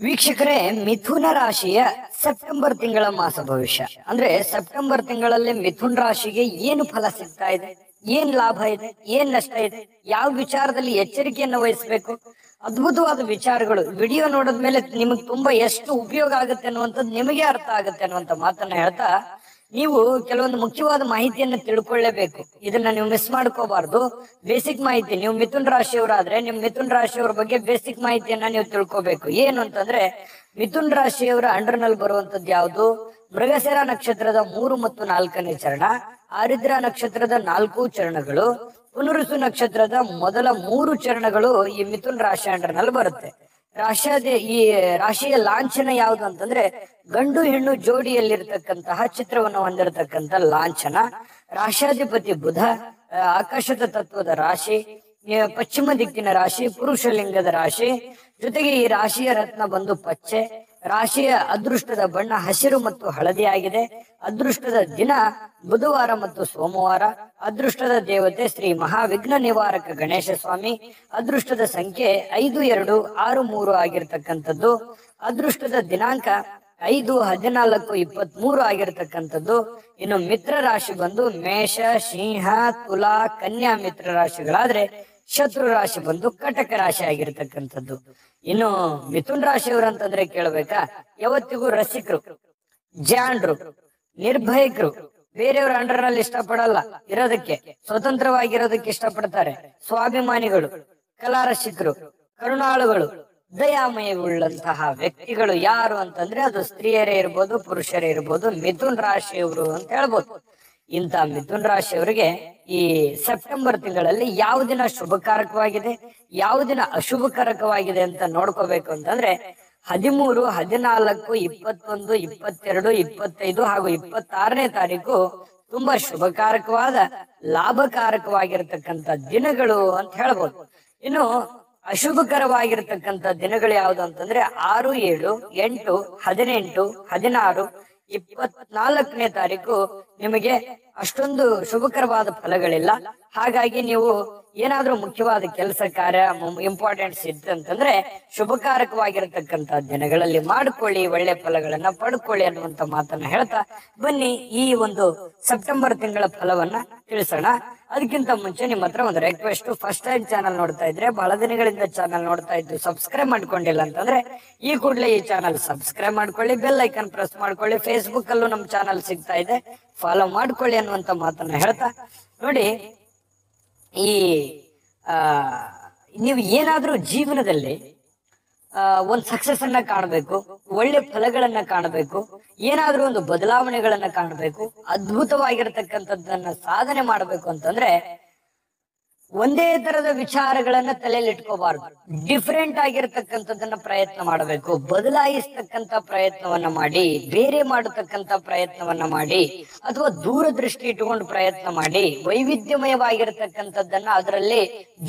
ವೀಕ್ಷಕರೇ, ಮಿಥುನ ರಾಶಿಯ ಸೆಪ್ಟೆಂಬರ್ ತಿಂಗಳ ಮಾಸ ಭವಿಷ್ಯ ಅಂದ್ರೆ ಸೆಪ್ಟೆಂಬರ್ ತಿಂಗಳಲ್ಲಿ ಮಿಥುನ್ ರಾಶಿಗೆ ಏನು ಫಲ ಸಿಗ್ತಾ ಇದೆ, ಏನ್ ಲಾಭ ಇದೆ, ಏನ್ ನಷ್ಟ ಇದೆ, ಯಾವ ವಿಚಾರದಲ್ಲಿ ಎಚ್ಚರಿಕೆಯನ್ನು ವಹಿಸಬೇಕು, ಅದ್ಭುತವಾದ ವಿಚಾರಗಳು ವಿಡಿಯೋ ನೋಡಿದ್ಮೇಲೆ ನಿಮಗೆ ತುಂಬಾ ಎಷ್ಟು ಉಪಯೋಗ ಆಗುತ್ತೆ ಅನ್ನುವಂಥದ್ದು ನಿಮಗೆ ಅರ್ಥ ಆಗುತ್ತೆ ಅನ್ನುವಂಥ ಮಾತನ್ನ ಹೇಳ್ತಾ, ನೀವು ಕೆಲವೊಂದು ಮುಖ್ಯವಾದ ಮಾಹಿತಿಯನ್ನು ತಿಳ್ಕೊಳ್ಳೇಬೇಕು. ಇದನ್ನ ನೀವು ಮಿಸ್ ಮಾಡ್ಕೋಬಾರ್ದು. ಬೇಸಿಕ್ ಮಾಹಿತಿ, ನೀವು ಮಿಥುನ್ ರಾಶಿಯವರಾದ್ರೆ ನಿಮ್ ಮಿಥುನ್ ರಾಶಿಯವರ ಬಗ್ಗೆ ಬೇಸಿಕ್ ಮಾಹಿತಿಯನ್ನ ನೀವು ತಿಳ್ಕೋಬೇಕು. ಏನು ಅಂತಂದ್ರೆ, ಮಿಥುನ್ ರಾಶಿಯವರ ಅಂಡರ್ ನಲ್ಲಿ ಬರುವಂತದ್ದು ಯಾವುದು? ಮೃಗಶಿರ ನಕ್ಷತ್ರದ 3 ಮತ್ತು 4ನೇ ಚರಣ, ಆರಿದ್ರ ನಕ್ಷತ್ರದ 4 ಚರಣಗಳು, ಪುನರುಸು ನಕ್ಷತ್ರದ ಮೊದಲ 3 ಚರಣಗಳು ಈ ಮಿಥುನ್ ರಾಶಿ ಅಂಡರ್ ನಲ್ಲಿ ಬರುತ್ತೆ. ಈ ರಾಶಿಯ ಲಾಂಛನ ಯಾವುದು ಅಂತಂದ್ರೆ, ಗಂಡು ಹೆಣ್ಣು ಜೋಡಿಯಲ್ಲಿರ್ತಕ್ಕಂತಹ ಚಿತ್ರವನ್ನು ಹೊಂದಿರತಕ್ಕಂತ ಲಾಂಛನ. ರಾಶಾಧಿಪತಿ ಬುಧ, ಆಕಾಶದ ತತ್ವದ ರಾಶಿ, ಪಶ್ಚಿಮ ದಿಕ್ಕಿನ ರಾಶಿ, ಪುರುಷ ಲಿಂಗದ ರಾಶಿ. ಜೊತೆಗೆ ಈ ರಾಶಿಯ ರತ್ನ ಬಂದು ಪಚ್ಚೆ. ರಾಶಿಯ ಅದೃಷ್ಟದ ಬಣ್ಣ ಹಸಿರು ಮತ್ತು ಹಳದಿ ಆಗಿದೆ. ಅದೃಷ್ಟದ ದಿನ ಬುಧವಾರ ಮತ್ತು ಸೋಮವಾರ. ಅದೃಷ್ಟದ ದೇವತೆ ಶ್ರೀ ಮಹಾವಿಘ್ನ ನಿವಾರಕ ಗಣೇಶ ಸ್ವಾಮಿ. ಅದೃಷ್ಟದ ಸಂಖ್ಯೆ 5263 ಆಗಿರ್ತಕ್ಕಂಥದ್ದು. ಅದೃಷ್ಟದ ದಿನಾಂಕ 5/14/23 ಆಗಿರ್ತಕ್ಕಂಥದ್ದು. ಇನ್ನು ಮಿತ್ರ ರಾಶಿ ಬಂದು ಮೇಷ, ಸಿಂಹ, ತುಲಾ, ಕನ್ಯಾ ಮಿತ್ರ ರಾಶಿಗಳಾದ್ರೆ ಶತ್ರು ರಾಶಿ ಬಂದು ಕಟಕ ರಾಶಿ ಆಗಿರ್ತಕ್ಕಂಥದ್ದು. ಇನ್ನು ಮಿಥುನ್ ರಾಶಿಯವರು ಅಂತಂದ್ರೆ ಕೇಳ್ಬೇಕಾ, ಯಾವತ್ತಿಗೂ ರಸಿಕರು, ಜಾಂಡ್ರು, ನಿರ್ಭಯಕರು, ಬೇರೆಯವರ ಅಂಡರ್ ನಲ್ಲಿ ಇಷ್ಟಪಡಲ್ಲ ಇರೋದಕ್ಕೆ, ಸ್ವತಂತ್ರವಾಗಿರೋದಕ್ಕೆ ಇಷ್ಟಪಡ್ತಾರೆ. ಸ್ವಾಭಿಮಾನಿಗಳು, ಕಲಾರಸಿಕರು, ಕರುಣಾಳುಗಳು, ದಯಾಮಯವುಳ್ಳಂತಹ ವ್ಯಕ್ತಿಗಳು ಯಾರು ಅಂತಂದ್ರೆ ಅದು ಸ್ತ್ರೀಯರೇ ಇರ್ಬೋದು, ಪುರುಷರೇ ಇರ್ಬೋದು, ಮಿಥುನ್ ರಾಶಿಯವರು ಅಂತ ಹೇಳ್ಬೋದು. ಇಂಥ ಮಿಥುನ್ ರಾಶಿಯವರಿಗೆ ಈ ಸೆಪ್ಟೆಂಬರ್ ತಿಂಗಳಲ್ಲಿ ಯಾವ ದಿನ ಶುಭಕಾರಕವಾಗಿದೆ, ಯಾವ ದಿನ ಅಶುಭಕಾರಕವಾಗಿದೆ ಅಂತ ನೋಡ್ಕೋಬೇಕು ಅಂತಂದ್ರೆ 13, 14, 21, 22, 25 ಹಾಗೂ 26ನೇ ತಾರೀಕು ತುಂಬಾ ಶುಭಕಾರಕವಾದ ಲಾಭಕಾರಕವಾಗಿರ್ತಕ್ಕಂಥ ದಿನಗಳು ಅಂತ ಹೇಳ್ಬೋದು. ಇನ್ನು ಅಶುಭಕರವಾಗಿರ್ತಕ್ಕಂಥ ದಿನಗಳು ಯಾವುದು ಅಂತಂದ್ರೆ 6, 7, 8, 18, 16, 24ನೇ ತಾರೀಕು ನಿಮಗೆ ಅಷ್ಟೊಂದು ಶುಭಕರವಾದ ಫಲಗಳಿಲ್ಲ. ಹಾಗಾಗಿ ನೀವು ಏನಾದ್ರೂ ಮುಖ್ಯವಾದ ಕೆಲಸ ಕಾರ್ಯ ಇಂಪಾರ್ಟೆನ್ಸ್ ಇತ್ತು ಅಂತಂದ್ರೆ ಶುಭಕಾರಕವಾಗಿರತಕ್ಕಂತ ದಿನಗಳಲ್ಲಿ ಮಾಡ್ಕೊಳ್ಳಿ, ಒಳ್ಳೆ ಫಲಗಳನ್ನ ಪಡ್ಕೊಳ್ಳಿ ಅನ್ನುವಂತ ಮಾತನ್ನ ಹೇಳ್ತಾ ಬನ್ನಿ ಈ ಒಂದು ಸೆಪ್ಟೆಂಬರ್ ತಿಂಗಳ ಫಲವನ್ನ ತಿಳಿಸೋಣ. ಅದಕ್ಕಿಂತ ಮುಂಚೆ ನಿಮ್ಮ ಹತ್ರ ಒಂದು ರಿಕ್ವೆಸ್ಟ್, ಫಸ್ಟ್ ಟೈಮ್ ಚಾನಲ್ ನೋಡ್ತಾ ಇದ್ರೆ, ಬಹಳ ದಿನಗಳಿಂದ ಚಾನಲ್ ನೋಡ್ತಾ ಇದ್ದು ಸಬ್ಸ್ಕ್ರೈಬ್ ಮಾಡ್ಕೊಂಡಿಲ್ಲ ಅಂತಂದ್ರೆ ಈ ಕೂಡಲೇ ಈ ಚಾನಲ್ ಸಬ್ಸ್ಕ್ರೈಬ್ ಮಾಡ್ಕೊಳ್ಳಿ, ಬೆಲ್ ಐಕನ್ ಪ್ರೆಸ್ ಮಾಡ್ಕೊಳ್ಳಿ. ಫೇಸ್ಬುಕ್ ಅಲ್ಲೂ ನಮ್ಮ ಚಾನಲ್ ಸಿಗ್ತಾ ಇದೆ, ಫಾಲೋ ಮಾಡ್ಕೊಳ್ಳಿ ಅನ್ನುವಂತ ಮಾತನ್ನ ಹೇಳ್ತಾ, ನೋಡಿ ಈ ನೀವು ಏನಾದ್ರೂ ಜೀವನದಲ್ಲಿ ಒಂದ್ ಸಕ್ಸಸ್ ಅನ್ನ ಕಾಣಬೇಕು, ಒಳ್ಳೆ ಫಲಗಳನ್ನ ಕಾಣಬೇಕು, ಏನಾದ್ರೂ ಒಂದು ಬದಲಾವಣೆಗಳನ್ನ ಕಾಣಬೇಕು, ಅದ್ಭುತವಾಗಿರತಕ್ಕಂಥದ್ದನ್ನ ಸಾಧನೆ ಮಾಡಬೇಕು ಅಂತಂದ್ರೆ ಒಂದೇ ತರದ ವಿಚಾರಗಳನ್ನ ತಲೆಯಲ್ಲಿ ಇಟ್ಕೋಬಾರ್ದು. ಡಿಫ್ರೆಂಟ್ ಆಗಿರತಕ್ಕಂಥದ್ದನ್ನ ಪ್ರಯತ್ನ ಮಾಡಬೇಕು, ಬದಲಾಯಿಸ್ತಕ್ಕಂಥ ಪ್ರಯತ್ನವನ್ನ ಮಾಡಿ, ಬೇರೆ ಮಾಡತಕ್ಕಂಥ ಪ್ರಯತ್ನವನ್ನ ಮಾಡಿ, ಅಥವಾ ದೂರದೃಷ್ಟಿ ಇಟ್ಟುಕೊಂಡು ಪ್ರಯತ್ನ ಮಾಡಿ, ವೈವಿಧ್ಯಮಯವಾಗಿರತಕ್ಕಂಥದ್ದನ್ನ ಅದರಲ್ಲಿ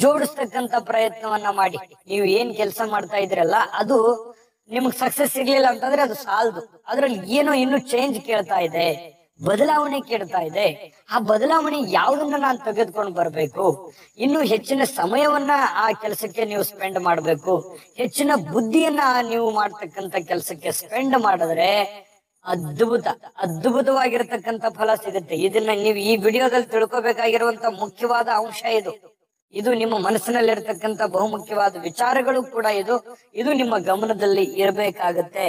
ಜೋಡಿಸ್ತಕ್ಕಂಥ ಪ್ರಯತ್ನವನ್ನ ಮಾಡಿ. ನೀವು ಏನ್ ಕೆಲಸ ಮಾಡ್ತಾ ಇದ್ರಲ್ಲ ಅದು ನಿಮಗ್ ಸಕ್ಸಸ್ ಸಿಗ್ಲಿಲ್ಲ ಅಂತಂದ್ರೆ ಅದು ಸಾಲದು. ಅದ್ರಲ್ಲಿ ಏನೋ ಇನ್ನು ಚೇಂಜ್ ಕೇಳ್ತಾ ಇದೆ, ಬದಲಾವಣೆ ಕೇಳ್ತಾ ಇದೆ. ಆ ಬದಲಾವಣೆ ಯಾವುದನ್ನ ನಾನು ತೆಗೆದುಕೊಂಡು ಬರ್ಬೇಕು, ಇನ್ನು ಹೆಚ್ಚಿನ ಸಮಯವನ್ನ ಆ ಕೆಲಸಕ್ಕೆ ನೀವು ಸ್ಪೆಂಡ್ ಮಾಡ್ಬೇಕು, ಹೆಚ್ಚಿನ ಬುದ್ಧಿಯನ್ನ ನೀವು ಮಾಡ್ತಕ್ಕಂಥ ಕೆಲಸಕ್ಕೆ ಸ್ಪೆಂಡ್ ಮಾಡಿದ್ರೆ ಅದ್ಭುತವಾಗಿರತಕ್ಕಂಥ ಫಲ ಸಿಗುತ್ತೆ. ಇದನ್ನ ನೀವು ಈ ವಿಡಿಯೋದಲ್ಲಿ ತಿಳ್ಕೊಬೇಕಾಗಿರುವಂತ ಮುಖ್ಯವಾದ ಅಂಶ ಇದು ನಿಮ್ಮ ಮನಸ್ಸಿನಲ್ಲಿರ್ತಕ್ಕಂಥ ಬಹುಮುಖ್ಯವಾದ ವಿಚಾರಗಳು ಕೂಡ ಇದು ನಿಮ್ಮ ಗಮನದಲ್ಲಿ ಇರಬೇಕಾಗತ್ತೆ.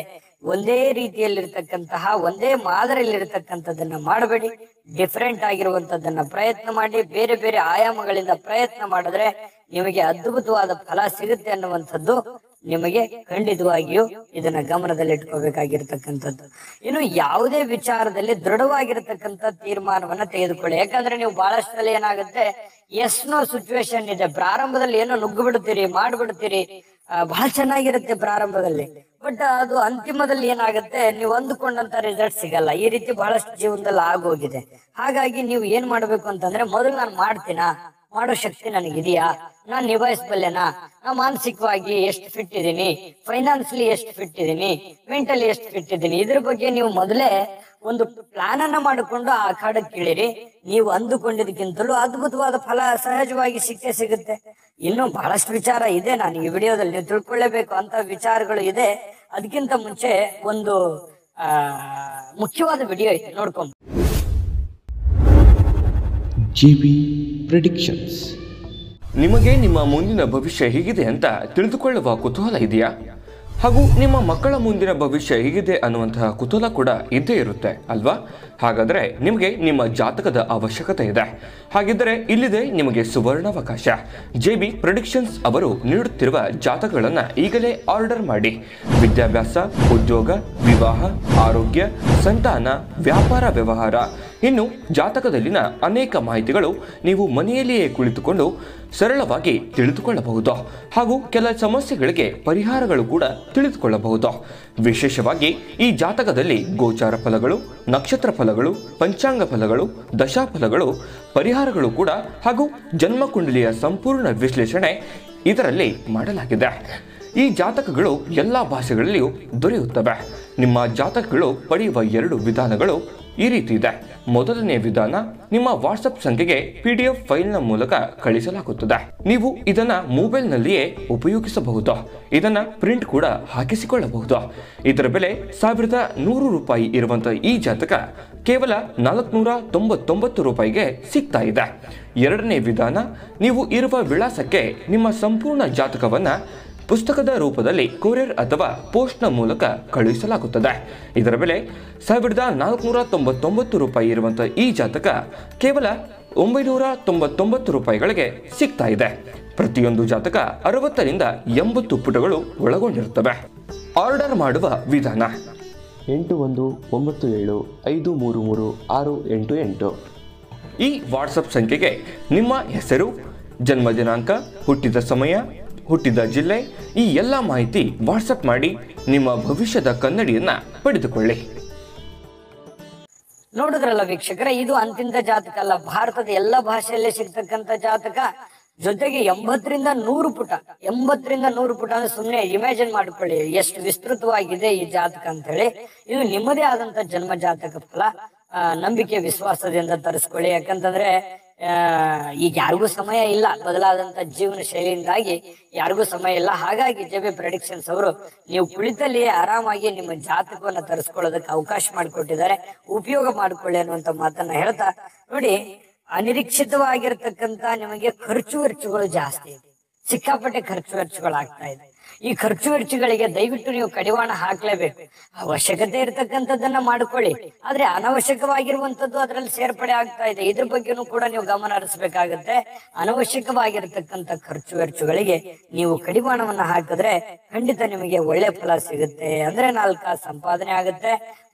ಒಂದೇ ರೀತಿಯಲ್ಲಿರ್ತಕ್ಕಂತಹ, ಒಂದೇ ಮಾದರಿಯಲ್ಲಿರ್ತಕ್ಕಂಥದ್ದನ್ನ ಮಾಡಬೇಡಿ, ಡಿಫರೆಂಟ್ ಆಗಿರುವಂತದ್ದನ್ನ ಪ್ರಯತ್ನ ಮಾಡಿ, ಬೇರೆ ಬೇರೆ ಆಯಾಮಗಳಿಂದ ಪ್ರಯತ್ನ ಮಾಡಿದ್ರೆ ನಿಮಗೆ ಅದ್ಭುತವಾದ ಫಲ ಸಿಗುತ್ತೆ ಅನ್ನುವಂಥದ್ದು ನಿಮಗೆ ಖಂಡಿತವಾಗಿಯೂ ಇದನ್ನ ಗಮನದಲ್ಲಿ ಇಟ್ಕೋಬೇಕಾಗಿರ್ತಕ್ಕಂಥದ್ದು. ಇನ್ನು ಯಾವುದೇ ವಿಚಾರದಲ್ಲಿ ದೃಢವಾಗಿರತಕ್ಕಂಥ ತೀರ್ಮಾನವನ್ನ ತೆಗೆದುಕೊಳ್ಳಿ. ಯಾಕಂದ್ರೆ ನೀವು ಬಹಳಷ್ಟರಲ್ಲಿ ಏನಾಗುತ್ತೆ, ಎಸ್ ನೋ ಸಿಚುವೇಶನ್ ಇದೆ. ಪ್ರಾರಂಭದಲ್ಲಿ ಏನೋ ನುಗ್ಗು ಬಿಡ್ತೀರಿ, ಮಾಡ್ಬಿಡ್ತೀರಿ, ಬಹಳ ಚೆನ್ನಾಗಿರುತ್ತೆ ಪ್ರಾರಂಭದಲ್ಲಿ, ಬಟ್ ಅದು ಅಂತಿಮದಲ್ಲಿ ಏನಾಗುತ್ತೆ, ನೀವು ಅಂದುಕೊಂಡಂತ ರಿಸಲ್ಟ್ ಸಿಗಲ್ಲ. ಈ ರೀತಿ ಬಹಳಷ್ಟು ಜೀವನದಲ್ಲಿ ಆಗೋಗಿದೆ. ಹಾಗಾಗಿ ನೀವು ಏನ್ ಮಾಡ್ಬೇಕು ಅಂತಂದ್ರೆ, ಮೊದಲು ನಾನು ಮಾಡ್ತೀನಾ, ಮಾಡೋ ಶಕ್ತಿ ನನಗಿದೆಯಾ, ನಾನ್ ನಿಭಾಯಿಸಬಲ್ಲೆನಾ, ನಾ ಮಾನಸಿಕವಾಗಿ ಎಷ್ಟು ಫಿಟ್ ಇದ್ದೀನಿ, ಫೈನಾನ್ಸಿಯಲಿ ಎಷ್ಟು ಫಿಟ್ ಇದ್ದೀನಿ, ಮೆಂಟಲಿ ಎಷ್ಟು ಫಿಟ್ ಇದ್ದೀನಿ, ಇದ್ರ ಬಗ್ಗೆ ನೀವು ಮೊದಲೇ ಒಂದು ಪ್ಲಾನ್ ಅನ್ನ ಮಾಡಿಕೊಂಡು ಆ ಅಖಾಡಕ್ಕೆ ಇಳಿರಿ. ನೀವು ಅಂದುಕೊಂಡಿದ್ದಕ್ಕಿಂತಲೂ ಅದ್ಭುತವಾದ ಫಲ ಸಹಜವಾಗಿ ಸಿಗುತ್ತೆ. ಇನ್ನು ಬಹಳಷ್ಟು ವಿಚಾರ ಇದೆ, ನಾನು ಈ ವಿಡಿಯೋದಲ್ಲಿ ನೀವು ತಿಳ್ಕೊಳ್ಳೇಬೇಕು ಅಂತ ವಿಚಾರಗಳು ಇದೆ. ಅದಕ್ಕಿಂತ ಮುಂಚೆ ಒಂದು ಮುಖ್ಯವಾದ ವಿಡಿಯೋ ಇದೆ, ನೋಡ್ಕೊಂಡು. JB predictions. ನಿಮಗೆ ನಿಮ್ಮ ಮುಂದಿನ ಭವಿಷ್ಯ ಹೇಗಿದೆ ಅಂತ ತಿಳಿದುಕೊಳ್ಳುವ ಕುತೂಹಲ ಇದೆಯಾ? ಹಾಗೂ ನಿಮ್ಮ ಮಕ್ಕಳ ಮುಂದಿನ ಭವಿಷ್ಯ ಹೇಗಿದೆ ಅನ್ನುವಂತಹ ಕುತೂಹಲ ಕೂಡ ಇದ್ದೇ ಇರುತ್ತೆ ಅಲ್ವಾ? ಹಾಗಾದರೆ ನಿಮಗೆ ನಿಮ್ಮ ಜಾತಕದ ಅವಶ್ಯಕತೆ ಇದೆ. ಹಾಗಿದ್ದರೆ ಇಲ್ಲಿದೆ ನಿಮಗೆ ಸುವರ್ಣಾವಕಾಶ. JB ಪ್ರೆಡಿಕ್ಷನ್ಸ್ ಅವರು ನೀಡುತ್ತಿರುವ ಜಾತಕಗಳನ್ನು ಈಗಲೇ ಆರ್ಡರ್ ಮಾಡಿ. ವಿದ್ಯಾಭ್ಯಾಸ, ಉದ್ಯೋಗ, ವಿವಾಹ, ಆರೋಗ್ಯ, ಸಂತಾನ, ವ್ಯಾಪಾರ ವ್ಯವಹಾರ, ಇನ್ನು ಜಾತಕದಲ್ಲಿನ ಅನೇಕ ಮಾಹಿತಿಗಳು ನೀವು ಮನೆಯಲ್ಲಿಯೇ ಕುಳಿತುಕೊಂಡು ಸರಳವಾಗಿ ತಿಳಿದುಕೊಳ್ಳಬಹುದು. ಹಾಗೂ ಕೆಲ ಸಮಸ್ಯೆಗಳಿಗೆ ಪರಿಹಾರಗಳು ಕೂಡ ತಿಳಿದುಕೊಳ್ಳಬಹುದು. ವಿಶೇಷವಾಗಿ ಈ ಜಾತಕದಲ್ಲಿ ಗೋಚಾರ ಫಲಗಳು, ನಕ್ಷತ್ರ ಫಲಗಳು, ಪಂಚಾಂಗ ಫಲಗಳು, ದಶಾಫಲಗಳು, ಪರಿಹಾರಗಳು ಕೂಡ ಹಾಗೂ ಜನ್ಮಕುಂಡಲಿಯ ಸಂಪೂರ್ಣ ವಿಶ್ಲೇಷಣೆ ಇದರಲ್ಲಿ ಮಾಡಲಾಗಿದೆ. ಈ ಜಾತಕಗಳು ಎಲ್ಲ ಭಾಷೆಗಳಲ್ಲಿಯೂ ದೊರೆಯುತ್ತವೆ. ನಿಮ್ಮ ಜಾತಕಗಳು ಪಡೆಯುವ 2 ವಿಧಾನಗಳು ಈ ರೀತಿ ಇದೆ. ಮೊದಲನೇ ವಿಧಾನ, ನಿಮ್ಮ ವಾಟ್ಸಪ್ ಸಂಖ್ಯೆಗೆ PDF ಫೈಲ್ನ ಮೂಲಕ ಕಳಿಸಲಾಗುತ್ತದೆ. ನೀವು ಇದನ್ನ ಮೊಬೈಲ್ನಲ್ಲಿಯೇ ಉಪಯೋಗಿಸಬಹುದು. ಇದನ್ನ ಪ್ರಿಂಟ್ ಕೂಡ ಹಾಕಿಸಿಕೊಳ್ಳಬಹುದು. ಇದರ ಬೆಲೆ 1100 ರೂಪಾಯಿ ಇರುವಂತಹ ಈ ಜಾತಕ ಕೇವಲ 499 ರೂಪಾಯಿಗೆ ಸಿಗ್ತಾ ಇದೆ. ಎರಡನೇ ವಿಧಾನ, ನೀವು ಇರುವ ವಿಳಾಸಕ್ಕೆ ನಿಮ್ಮ ಸಂಪೂರ್ಣ ಜಾತಕವನ್ನ ಪುಸ್ತಕದ ರೂಪದಲ್ಲಿ ಕೊರಿಯರ್ ಅಥವಾ ಪೋಸ್ಟ್ನ ಮೂಲಕ ಕಳುಹಿಸಲಾಗುತ್ತದೆ. ಇದರ ಬೆಲೆ 1499 ರೂಪಾಯಿ ಇರುವಂತಹ ಈ ಜಾತಕ ಕೇವಲ 999 ರೂಪಾಯಿಗಳಿಗೆ ಸಿಗ್ತಾ ಇದೆ. ಪ್ರತಿಯೊಂದು ಜಾತಕ 60ರಿಂದ 80 ಪುಟಗಳು ಒಳಗೊಂಡಿರುತ್ತವೆ. ಆರ್ಡರ್ ಮಾಡುವ ವಿಧಾನ: 8197533688. ಈ ವಾಟ್ಸಪ್ ಸಂಖ್ಯೆಗೆ ನಿಮ್ಮ ಹೆಸರು, ಜನ್ಮ ದಿನಾಂಕ, ಹುಟ್ಟಿದ ಸಮಯ, ಹುಟ್ಟಿದ ಜಿಲ್ಲೆ, ಈ ಎಲ್ಲ ಮಾಹಿತಿ ವಾಟ್ಸಪ್ ಮಾಡಿ ನಿಮ್ಮ ಭವಿಷ್ಯದ ಕನ್ನಡಿಯನ್ನ ಪಡೆದುಕೊಳ್ಳಿ. ನೋಡಿದ್ರಲ್ಲ ವೀಕ್ಷಕರೇ, ಇದು ಅಂತಿಂತ ಜಾತಕ ಅಲ್ಲ, ಭಾರತದ ಎಲ್ಲ ಭಾಷೆಯಲ್ಲೇ ಸಿಗ್ತಕ್ಕಂಥ ಜಾತಕ. ಜೊತೆಗೆ 80ರಿಂದ 100 ಪುಟ, 80ರಿಂದ 100 ಪುಟ ಅಂದ್ರೆ ಸುಮ್ಮನೆ ಇಮ್ಯಾಜಿನ್ ಮಾಡ್ಕೊಳ್ಳಿ ಎಷ್ಟು ವಿಸ್ತೃತವಾಗಿದೆ ಈ ಜಾತಕ ಅಂತ ಹೇಳಿ. ಇದು ನಿಮ್ಮದೇ ಆದಂತ ಜನ್ಮ ಜಾತಕ ಫಲ. ನಂಬಿಕೆ ವಿಶ್ವಾಸದಿಂದ ತರಿಸ್ಕೊಳ್ಳಿ. ಯಾಕಂತಂದ್ರೆ ಈಗ ಯಾರಿಗೂ ಸಮಯ ಇಲ್ಲ, ಬದಲಾದಂತ ಜೀವನ ಶೈಲಿಯಿಂದಾಗಿ ಯಾರಿಗೂ ಸಮಯ ಇಲ್ಲ. ಹಾಗಾಗಿ JB ಪ್ರೆಡಿಕ್ಷನ್ಸ್ ಅವರು ನೀವು ಕುಳಿತಲ್ಲಿಯೇ ಆರಾಮಾಗಿ ನಿಮ್ಮ ಜಾತಕವನ್ನ ತರಿಸ್ಕೊಳ್ಳೋದಕ್ಕೆ ಅವಕಾಶ ಮಾಡಿಕೊಟ್ಟಿದ್ದಾರೆ. ಉಪಯೋಗ ಮಾಡ್ಕೊಳ್ಳಿ ಅನ್ನುವಂತ ಮಾತನ್ನ ಹೇಳ್ತಾ, ನೋಡಿ, ಅನಿರೀಕ್ಷಿತವಾಗಿರ್ತಕ್ಕಂತ ನಿಮಗೆ ಖರ್ಚು ವೆಚ್ಚಗಳು ಜಾಸ್ತಿ ಇದೆ, ಸಿಕ್ಕಾಪಟ್ಟೆ ಖರ್ಚು ವೆಚ್ಚಗಳಾಗ್ತಾ ಇದೆ. ಈ ಖರ್ಚು ವೆಚ್ಚಗಳಿಗೆ ದಯವಿಟ್ಟು ನೀವು ಕಡಿವಾಣ ಹಾಕ್ಲೇಬೇಕು. ಅವಶ್ಯಕತೆ ಇರತಕ್ಕಂಥದ್ದನ್ನ ಮಾಡ್ಕೊಳ್ಳಿ, ಆದ್ರೆ ಅನವಶ್ಯಕವಾಗಿರುವಂತದ್ದು ಅದರಲ್ಲಿ ಸೇರ್ಪಡೆ ಆಗ್ತಾ ಇದೆ. ಇದ್ರ ಬಗ್ಗೆನೂ ಕೂಡ ನೀವು ಗಮನ ಹರಿಸಬೇಕಾಗತ್ತೆ. ಅನವಶ್ಯಕವಾಗಿರತಕ್ಕಂಥ ಖರ್ಚು ವೆಚ್ಚಗಳಿಗೆ ನೀವು ಕಡಿವಾಣವನ್ನ ಹಾಕಿದ್ರೆ ಖಂಡಿತ ನಿಮಗೆ ಒಳ್ಳೆ ಫಲ ಸಿಗುತ್ತೆ. ಅಂದ್ರೆ 4 ಸಂಪಾದನೆ ಆಗುತ್ತೆ.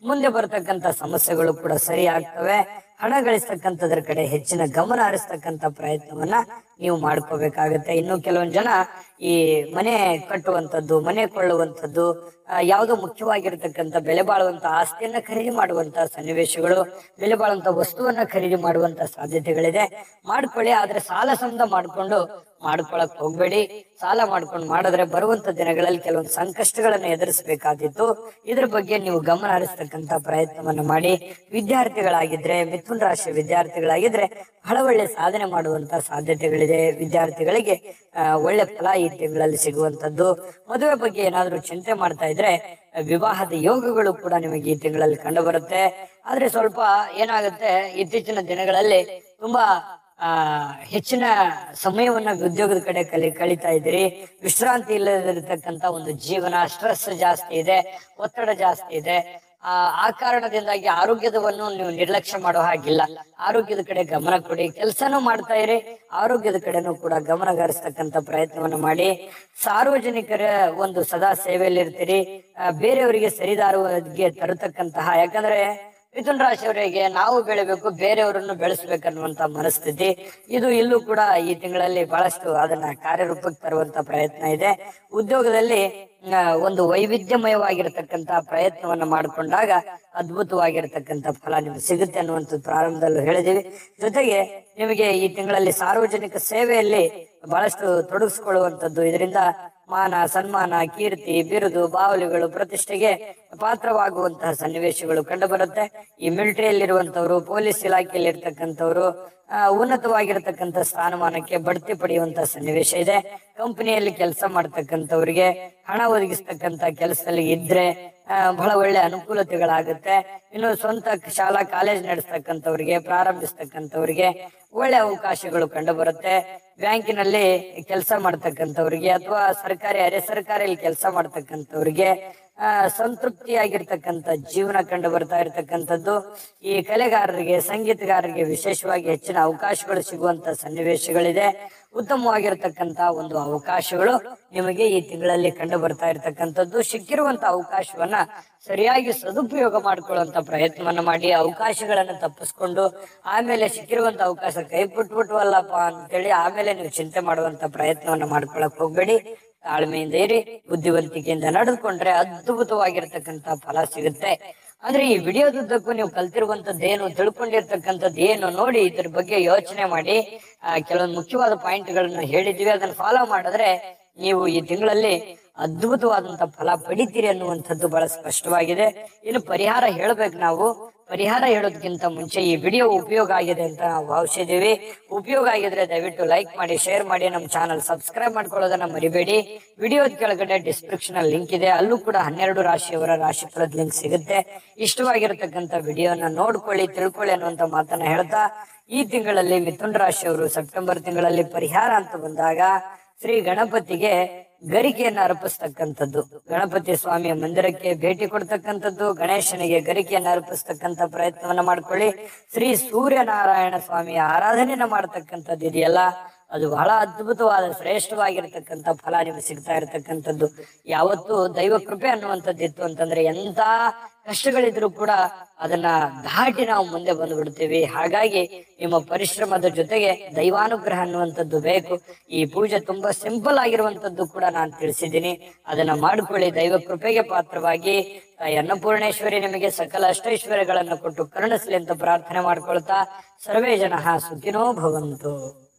ಮುಂದೆ ಬರ್ತಕ್ಕಂಥ ಸಮಸ್ಯೆಗಳು ಕೂಡ ಸರಿ ಆಗ್ತವೆ. ಹಣ ಗಳಿಸ್ತಕ್ಕಂಥದ್ರ ಕಡೆ ಹೆಚ್ಚಿನ ಗಮನ ಹರಿಸ್ತಕ್ಕಂಥ ಪ್ರಯತ್ನವನ್ನ ನೀವು ಮಾಡ್ಕೋಬೇಕಾಗತ್ತೆ. ಇನ್ನು ಕೆಲವೊಂದು ಜನ ಈ ಮನೆ ಕಟ್ಟುವಂಥದ್ದು, ಮನೆ ಕೊಳ್ಳುವಂಥದ್ದು, ಯಾವುದೋ ಮುಖ್ಯವಾಗಿರ್ತಕ್ಕಂಥ ಬೆಲೆ ಬಾಳುವಂತ ಆಸ್ತಿಯನ್ನ ಖರೀದಿ ಮಾಡುವಂತ ಸನ್ನಿವೇಶಗಳು, ಬೆಲೆ ಬಾಳುವಂತ ವಸ್ತುವನ್ನ ಖರೀದಿ ಮಾಡುವಂತ ಸಾಧ್ಯತೆಗಳಿದೆ. ಮಾಡ್ಕೊಳ್ಳಿ, ಆದ್ರೆ ಸಾಲ ಸಮದ ಮಾಡ್ಕೊಳಕ್ ಹೋಗ್ಬೇಡಿ. ಸಾಲ ಮಾಡ್ಕೊಂಡು ಮಾಡಿದ್ರೆ ಬರುವಂತ ದಿನಗಳಲ್ಲಿ ಕೆಲವೊಂದು ಸಂಕಷ್ಟಗಳನ್ನ ಎದುರಿಸಬೇಕಾದಿತ್ತು. ಇದ್ರ ಬಗ್ಗೆ ನೀವು ಗಮನ ಹರಿಸ್ತಕ್ಕಂಥ ಪ್ರಯತ್ನವನ್ನ ಮಾಡಿ. ವಿದ್ಯಾರ್ಥಿಗಳಾಗಿದ್ರೆ, ಮಿಥುನ ರಾಶಿ ವಿದ್ಯಾರ್ಥಿಗಳಾಗಿದ್ರೆ ಬಹಳ ಒಳ್ಳೆ ಸಾಧನೆ ಮಾಡುವಂತ ಸಾಧ್ಯತೆಗಳಿದೆ. ವಿದ್ಯಾರ್ಥಿಗಳಿಗೆ ಒಳ್ಳೆ ಫಲ ಈ ತಿಂಗಳಲ್ಲಿ ಸಿಗುವಂತದ್ದು. ಮದುವೆ ಬಗ್ಗೆ ಏನಾದ್ರೂ ಚಿಂತೆ ಮಾಡ್ತಾ ಇದ್ರೆ ವಿವಾಹದ ಯೋಗಗಳು ಕೂಡ ನಿಮಗೆ ಈ ತಿಂಗಳಲ್ಲಿ ಕಂಡು ಬರುತ್ತೆ. ಆದ್ರೆ ಸ್ವಲ್ಪ ಏನಾಗುತ್ತೆ, ಇತ್ತೀಚಿನ ದಿನಗಳಲ್ಲಿ ತುಂಬಾ ಹೆಚ್ಚಿನ ಸಮಯವನ್ನ ಉದ್ಯೋಗದ ಕಡೆ ಕಳೀತಾ ಇದ್ದೀರಿ. ವಿಶ್ರಾಂತಿ ಇಲ್ಲದಿರತಕ್ಕಂತ ಒಂದು ಜೀವನ, ಸ್ಟ್ರೆಸ್ ಜಾಸ್ತಿ ಇದೆ, ಒತ್ತಡ ಜಾಸ್ತಿ ಇದೆ. ಆ ಕಾರಣದಿಂದಾಗಿ ಆರೋಗ್ಯದವನ್ನು ನೀವು ನಿರ್ಲಕ್ಷ್ಯ ಮಾಡೋ ಹಾಗಿಲ್ಲ. ಆರೋಗ್ಯದ ಕಡೆ ಗಮನ ಕೊಡಿ. ಕೆಲಸನೂ ಮಾಡ್ತಾ ಇರಿ, ಆರೋಗ್ಯದ ಕಡೆನೂ ಕೂಡ ಗಮನ ಹರಿಸ್ತಕ್ಕಂಥ ಪ್ರಯತ್ನವನ್ನು ಮಾಡಿ. ಸಾರ್ವಜನಿಕರ ಒಂದು ಸದಾ ಸೇವೆಯಲ್ಲಿ ಇರ್ತೀರಿ. ಬೇರೆಯವರಿಗೆ ಸರಿದಾರಿಗೆ ತರತಕ್ಕಂತಹ, ಯಾಕಂದ್ರೆ ಮಿಥುನ ರಾಶಿಯವರಿಗೆ ನಾವು ಬೆಳಿಬೇಕು, ಬೇರೆಯವರನ್ನು ಬೆಳೆಸ್ಬೇಕನ್ನುವಂತ ಮನಸ್ಥಿತಿ ಇದು ಇಲ್ಲೂ ಕೂಡ ಈ ತಿಂಗಳಲ್ಲಿ ಬಹಳಷ್ಟು ಅದನ್ನ ಕಾರ್ಯರೂಪಕ್ಕೆ ತರುವಂತ ಪ್ರಯತ್ನ ಇದೆ. ಉದ್ಯೋಗದಲ್ಲಿ ಒಂದು ವೈವಿಧ್ಯಮಯವಾಗಿರತಕ್ಕಂತ ಪ್ರಯತ್ನವನ್ನ ಮಾಡಿಕೊಂಡಾಗ ಅದ್ಭುತವಾಗಿರತಕ್ಕಂತ ಫಲ ನಿಮ್ಗೆ ಸಿಗುತ್ತೆ ಅನ್ನುವಂಥದ್ದು ಪ್ರಾರಂಭದಲ್ಲೂ ಹೇಳಿದೀವಿ. ಜೊತೆಗೆ ನಿಮಗೆ ಈ ತಿಂಗಳಲ್ಲಿ ಸಾರ್ವಜನಿಕ ಸೇವೆಯಲ್ಲಿ ಬಹಳಷ್ಟು ತೊಡಗಿಸ್ಕೊಳ್ಳುವಂಥದ್ದು, ಇದರಿಂದ ಮಾನ ಸನ್ಮಾನ, ಕೀರ್ತಿ, ಬಿರುದು, ಬಾವಲಿಗಳು, ಪ್ರತಿಷ್ಠೆಗೆ ಪಾತ್ರವಾಗುವಂತಹ ಸನ್ನಿವೇಶಗಳು ಕಂಡು ಬರುತ್ತೆ. ಈ ಮಿಲಿಟರಿಯಲ್ಲಿರುವಂತವ್ರು, ಪೊಲೀಸ್ ಇಲಾಖೆಯಲ್ಲಿ ಇರ್ತಕ್ಕಂಥವ್ರು ಉನ್ನತವಾಗಿರ್ತಕ್ಕಂಥ ಸ್ಥಾನಮಾನಕ್ಕೆ ಬಡ್ತಿ ಪಡೆಯುವಂತಹ ಸನ್ನಿವೇಶ ಇದೆ. ಕಂಪನಿಯಲ್ಲಿ ಕೆಲಸ ಮಾಡ್ತಕ್ಕಂಥವ್ರಿಗೆ ಹಣ ಒದಗಿಸ್ತಕ್ಕಂಥ ಕೆಲಸದಲ್ಲಿ ಇದ್ರೆ ಬಹಳ ಒಳ್ಳೆ ಅನುಕೂಲತೆಗಳಾಗುತ್ತೆ. ಇನ್ನು ಸ್ವಂತ ಶಾಲಾ ಕಾಲೇಜ್ ನಡೆಸ್ತಕ್ಕಂಥವ್ರಿಗೆ, ಪ್ರಾರಂಭಿಸ್ತಕ್ಕಂಥವ್ರಿಗೆ ಒಳ್ಳೆ ಅವಕಾಶಗಳು ಕಂಡು ಬರುತ್ತೆ. ಬ್ಯಾಂಕಿನಲ್ಲಿ ಕೆಲಸ ಮಾಡ್ತಕ್ಕಂಥವ್ರಿಗೆ ಅಥವಾ ಸರ್ಕಾರಿ ಅರೆ ಸರ್ಕಾರಿ ಕೆಲಸ ಮಾಡ್ತಕ್ಕಂಥವ್ರಿಗೆ ಸಂತೃಪ್ತಿಯಾಗಿರ್ತಕ್ಕಂಥ ಜೀವನ ಕಂಡು ಬರ್ತಾ ಇರತಕ್ಕಂಥದ್ದು. ಈ ಕಲೆಗಾರರಿಗೆ, ಸಂಗೀತಗಾರರಿಗೆ ವಿಶೇಷವಾಗಿ ಹೆಚ್ಚಿನ ಅವಕಾಶಗಳು ಸಿಗುವಂತ ಸನ್ನಿವೇಶಗಳಿದೆ. ಉತ್ತಮವಾಗಿರ್ತಕ್ಕಂಥ ಒಂದು ಅವಕಾಶಗಳು ನಿಮಗೆ ಈ ತಿಂಗಳಲ್ಲಿ ಕಂಡು ಬರ್ತಾ ಇರತಕ್ಕಂಥದ್ದು. ಸಿಕ್ಕಿರುವಂತ ಅವಕಾಶವನ್ನ ಸರಿಯಾಗಿ ಸದುಪಯೋಗ ಮಾಡ್ಕೊಳ್ಳುವಂತ ಪ್ರಯತ್ನವನ್ನ ಮಾಡಿ, ಅವಕಾಶಗಳನ್ನ ತಪ್ಪಿಸ್ಕೊಂಡು ಆಮೇಲೆ ಸಿಕ್ಕಿರುವಂತ ಅವಕಾಶ ಕೈ ಬಿಟ್ಬಿಟ್ವಲ್ಲಪ್ಪ ಅಂತೇಳಿ ಆಮೇಲೆ ನೀವು ಚಿಂತೆ ಮಾಡುವಂತ ಪ್ರಯತ್ನವನ್ನ ಮಾಡ್ಕೊಳಕ್ ಹೋಗ್ಬೇಡಿ. ತಾಳ್ಮೆಯಿಂದ ಇರಿ, ಬುದ್ಧಿವಂತಿಕೆಯಿಂದ ನಡೆದುಕೊಂಡ್ರೆ ಅದ್ಭುತವಾಗಿರ್ತಕ್ಕಂಥ ಫಲ ಸಿಗುತ್ತೆ. ಅಂದ್ರೆ ಈ ವಿಡಿಯೋದುದ್ದಕ್ಕೂ ನೀವು ಕಲ್ತಿರುವಂತದ್ದೇನು, ತಿಳ್ಕೊಂಡಿರ್ತಕ್ಕಂಥದ್ದು ಏನು ನೋಡಿ ಇದ್ರ ಬಗ್ಗೆ ಯೋಚನೆ ಮಾಡಿ. ಕೆಲವೊಂದು ಮುಖ್ಯವಾದ ಪಾಯಿಂಟ್ ಗಳನ್ನ ಹೇಳಿದ್ವಿ, ಅದನ್ನ ಫಾಲೋ ಮಾಡಿದ್ರೆ ನೀವು ಈ ತಿಂಗಳಲ್ಲಿ ಅದ್ಭುತವಾದಂತ ಫಲ ಪಡಿತೀರಿ ಅನ್ನುವಂಥದ್ದು ಬಹಳ ಸ್ಪಷ್ಟವಾಗಿದೆ. ಇನ್ನು ಪರಿಹಾರ ಹೇಳ್ಬೇಕು. ನಾವು ಪರಿಹಾರ ಹೇಳೋದಕ್ಕಿಂತ ಮುಂಚೆ ಈ ವಿಡಿಯೋ ಉಪಯೋಗ ಆಗಿದೆ ಅಂತ ನಾವು ಭಾವಿಸಿದೀವಿ. ಉಪಯೋಗ ಆಗಿದ್ರೆ ದಯವಿಟ್ಟು ಲೈಕ್ ಮಾಡಿ, ಶೇರ್ ಮಾಡಿ, ನಮ್ಮ ಚಾನಲ್ ಸಬ್ಸ್ಕ್ರೈಬ್ ಮಾಡ್ಕೊಳ್ಳೋದನ್ನ ಮರಿಬೇಡಿ. ವಿಡಿಯೋದ ಕೆಳಗಡೆ ಡಿಸ್ಕ್ರಿಪ್ಷನ್ ಅಲ್ಲಿ ಲಿಂಕ್ ಇದೆ, ಅಲ್ಲೂ ಕೂಡ 12 ರಾಶಿಯವರ ರಾಶಿಫಲದ ಲಿಂಕ್ ಸಿಗುತ್ತೆ. ಇಷ್ಟವಾಗಿರತಕ್ಕಂಥ ವಿಡಿಯೋನ ನೋಡ್ಕೊಳ್ಳಿ, ತಿಳ್ಕೊಳ್ಳಿ ಅನ್ನುವಂತ ಮಾತನ್ನ ಹೇಳ್ತಾ, ಈ ತಿಂಗಳಲ್ಲಿ ಮಿಥುನ ರಾಶಿಯವರು ಸೆಪ್ಟೆಂಬರ್ ತಿಂಗಳಲ್ಲಿ ಪರಿಹಾರ ಅಂತ ಬಂದಾಗ ಶ್ರೀ ಗಣಪತಿಗೆ ಗರಿಕೆಯನ್ನು ಅರ್ಪಿಸ್ತಕ್ಕಂಥದ್ದು, ಗಣಪತಿ ಸ್ವಾಮಿಯ ಮಂದಿರಕ್ಕೆ ಭೇಟಿ ಕೊಡ್ತಕ್ಕಂಥದ್ದು, ಗಣೇಶನಿಗೆ ಗರಿಕೆಯನ್ನು ಅರ್ಪಿಸ್ತಕ್ಕಂಥ ಪ್ರಯತ್ನವನ್ನ ಮಾಡ್ಕೊಳ್ಳಿ. ಶ್ರೀ ಸೂರ್ಯನಾರಾಯಣ ಸ್ವಾಮಿಯ ಆರಾಧನೆಯನ್ನ ಮಾಡ್ತಕ್ಕಂಥದ್ದು ಇದೆಯಲ್ಲ, ಅದು ಬಹಳ ಅದ್ಭುತವಾದ ಶ್ರೇಷ್ಠವಾಗಿರ್ತಕ್ಕಂಥ ಫಲ ನಿಮಗೆ ಸಿಗ್ತಾ ಇರತಕ್ಕಂಥದ್ದು. ಯಾವತ್ತು ದೈವ ಕೃಪೆ ಅನ್ನುವಂಥದ್ದು ಇತ್ತು ಅಂತಂದ್ರೆ ಎಂತ ಕಷ್ಟಗಳಿದ್ರು ಕೂಡ ಅದನ್ನ ದಾಟಿ ನಾವು ಮುಂದೆ ಬಂದು ಬಿಡ್ತೀವಿ. ಹಾಗಾಗಿ ನಿಮ್ಮ ಪರಿಶ್ರಮದ ಜೊತೆಗೆ ದೈವಾನುಗ್ರಹ ಅನ್ನುವಂಥದ್ದು ಬೇಕು. ಈ ಪೂಜೆ ತುಂಬಾ ಸಿಂಪಲ್ ಆಗಿರುವಂತದ್ದು ಕೂಡ ನಾನು ತಿಳಿಸಿದ್ದೀನಿ, ಅದನ್ನ ಮಾಡ್ಕೊಳ್ಳಿ. ದೈವ ಕೃಪೆಗೆ ಪಾತ್ರವಾಗಿ ತಾಯಿ ಅನ್ನಪೂರ್ಣೇಶ್ವರಿ ನಿಮಗೆ ಸಕಲ ಅಷ್ಟೈಶ್ವರ್ಯಗಳನ್ನು ಕೊಟ್ಟು ಕರುಣಿಸಲಿ ಅಂತ ಪ್ರಾರ್ಥನೆ ಮಾಡ್ಕೊಳ್ತಾ, ಸರ್ವೇ ಜನಃ ಸುಖಿನೋ ಭವಂತು.